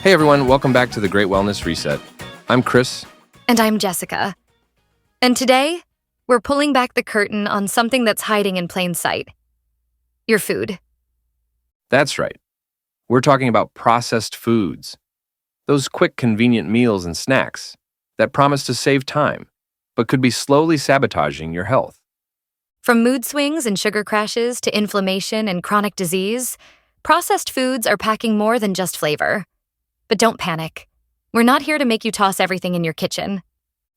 Hey everyone, welcome back to the Great Wellness Reset. I'm Chris. And I'm Jessica. And today, we're pulling back the curtain on something that's hiding in plain sight. Your food. That's right. We're talking about processed foods. Those quick, convenient meals and snacks that promise to save time, but could be slowly sabotaging your health. From mood swings and sugar crashes to inflammation and chronic disease, processed foods are packing more than just flavor. But don't panic. We're not here to make you toss everything in your kitchen.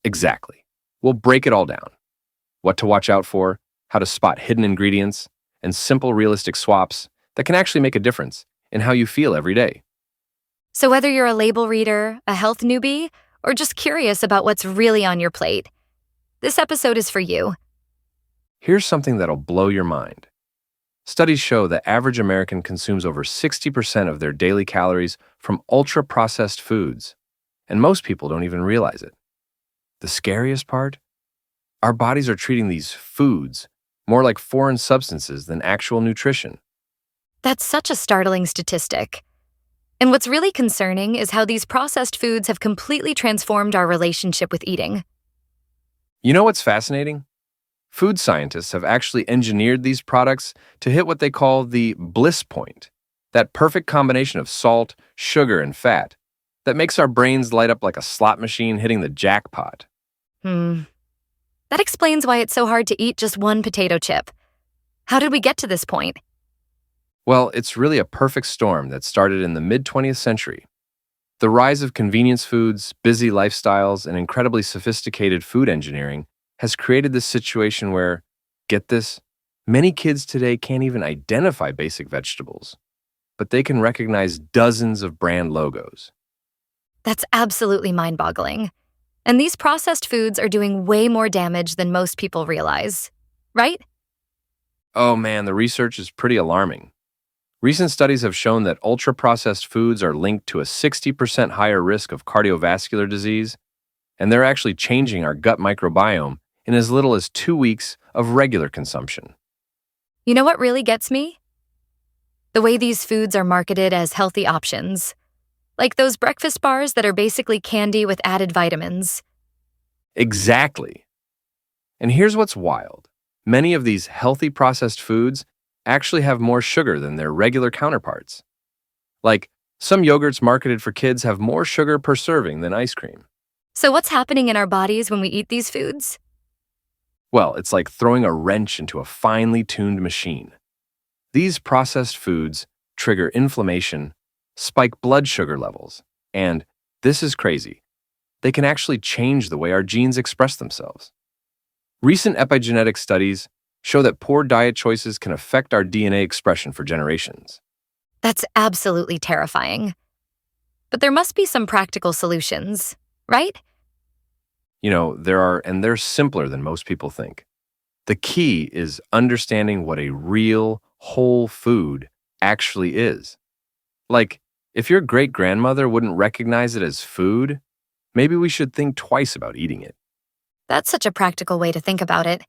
Exactly. We'll break it all down. What to watch out for, how to spot hidden ingredients, and simple, realistic swaps that can actually make a difference in how you feel every day. So whether you're a label reader, a health newbie, or just curious about what's really on your plate, this episode is for you. Here's something that'll blow your mind. Studies show the average American consumes over 60% of their daily calories from ultra-processed foods, and most people don't even realize it. The scariest part? Our bodies are treating these foods more like foreign substances than actual nutrition. That's such a startling statistic. And what's really concerning is how these processed foods have completely transformed our relationship with eating. You know what's fascinating? Food scientists have actually engineered these products to hit what they call the bliss point, that perfect combination of salt, sugar, and fat that makes our brains light up like a slot machine hitting the jackpot. That explains why it's so hard to eat just one potato chip. How did we get to this point? Well, it's really a perfect storm that started in the mid-20th century. The rise of convenience foods, busy lifestyles, and incredibly sophisticated food engineering has created this situation where, get this, many kids today can't even identify basic vegetables, but they can recognize dozens of brand logos. That's absolutely mind-boggling. And these processed foods are doing way more damage than most people realize, right? Oh man, the research is pretty alarming. Recent studies have shown that ultra-processed foods are linked to a 60% higher risk of cardiovascular disease, and they're actually changing our gut microbiome in as little as 2 weeks of regular consumption. You know what really gets me? The way these foods are marketed as healthy options. Like those breakfast bars that are basically candy with added vitamins. Exactly. And here's what's wild. Many of these healthy processed foods actually have more sugar than their regular counterparts. Like, some yogurts marketed for kids have more sugar per serving than ice cream. So what's happening in our bodies when we eat these foods? Well, it's like throwing a wrench into a finely tuned machine. These processed foods trigger inflammation, spike blood sugar levels, and, this is crazy, they can actually change the way our genes express themselves. Recent epigenetic studies show that poor diet choices can affect our DNA expression for generations. That's absolutely terrifying. But there must be some practical solutions, right? You know, there are, and they're simpler than most people think. The key is understanding what a real, whole food actually is. Like, if your great-grandmother wouldn't recognize it as food, maybe we should think twice about eating it. That's such a practical way to think about it.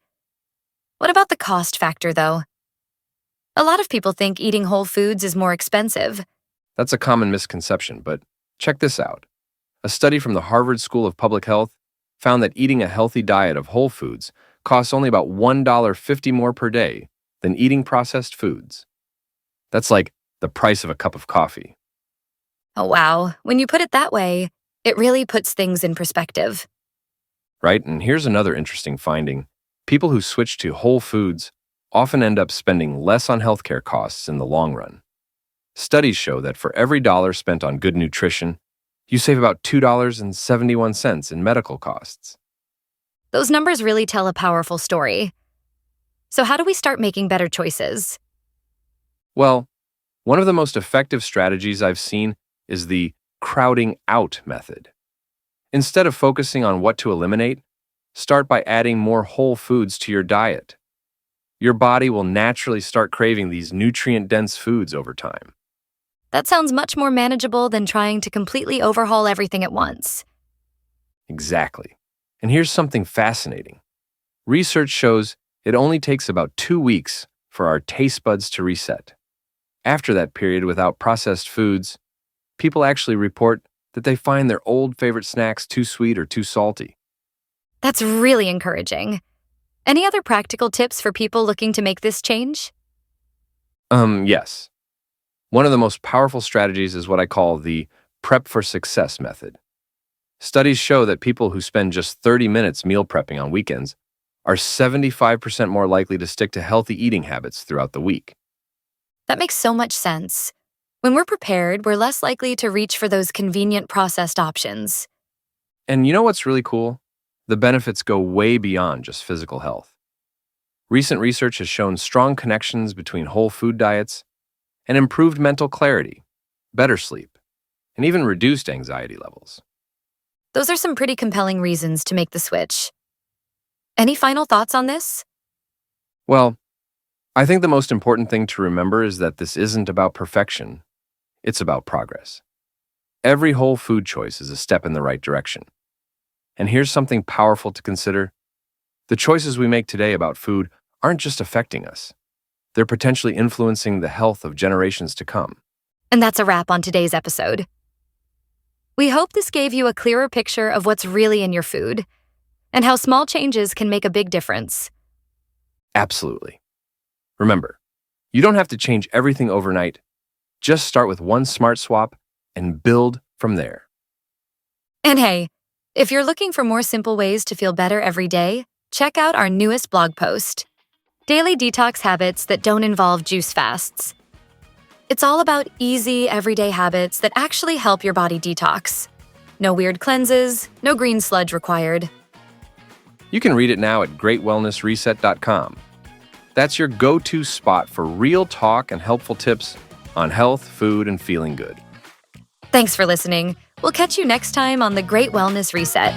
What about the cost factor, though? A lot of people think eating whole foods is more expensive. That's a common misconception, but check this out. A study from the Harvard School of Public Health found that eating a healthy diet of whole foods costs only about $1.50 more per day than eating processed foods. That's like the price of a cup of coffee. Oh, wow. When you put it that way, it really puts things in perspective. Right? And here's another interesting finding. People who switch to whole foods often end up spending less on healthcare costs in the long run. Studies show that for every dollar spent on good nutrition, you save about $2.71 in medical costs. Those numbers really tell a powerful story. So how do we start making better choices? Well, one of the most effective strategies I've seen is the crowding out method. Instead of focusing on what to eliminate, start by adding more whole foods to your diet. Your body will naturally start craving these nutrient-dense foods over time. That sounds much more manageable than trying to completely overhaul everything at once. Exactly. And here's something fascinating. Research shows it only takes about 2 weeks for our taste buds to reset. After that period without processed foods, People actually report that they find their old favorite snacks too sweet or too salty. That's really encouraging. Any other practical tips for people looking to make this change? Yes. One of the most powerful strategies is what I call the prep for success method. Studies show that people who spend just 30 minutes meal prepping on weekends are 75% more likely to stick to healthy eating habits throughout the week. That makes so much sense. When we're prepared, we're less likely to reach for those convenient processed options. And you know what's really cool? The benefits go way beyond just physical health. Recent research has shown strong connections between whole food diets and improved mental clarity, better sleep, and even reduced anxiety levels. Those are some pretty compelling reasons to make the switch. Any final thoughts on this? Well, I think the most important thing to remember is that this isn't about perfection, it's about progress. Every whole food choice is a step in the right direction. And here's something powerful to consider. The choices we make today about food aren't just affecting us. They're potentially influencing the health of generations to come. And that's a wrap on today's episode. We hope this gave you a clearer picture of what's really in your food and how small changes can make a big difference. Absolutely. Remember, you don't have to change everything overnight. Just start with one smart swap and build from there. And hey, if you're looking for more simple ways to feel better every day, check out our newest blog post, Daily Detox Habits That Don't Involve Juice Fasts. It's all about easy, everyday habits that actually help your body detox. No weird cleanses, no green sludge required. You can read it now at greatwellnessreset.com. That's your go-to spot for real talk and helpful tips on health, food, and feeling good. Thanks for listening. We'll catch you next time on the Great Wellness Reset.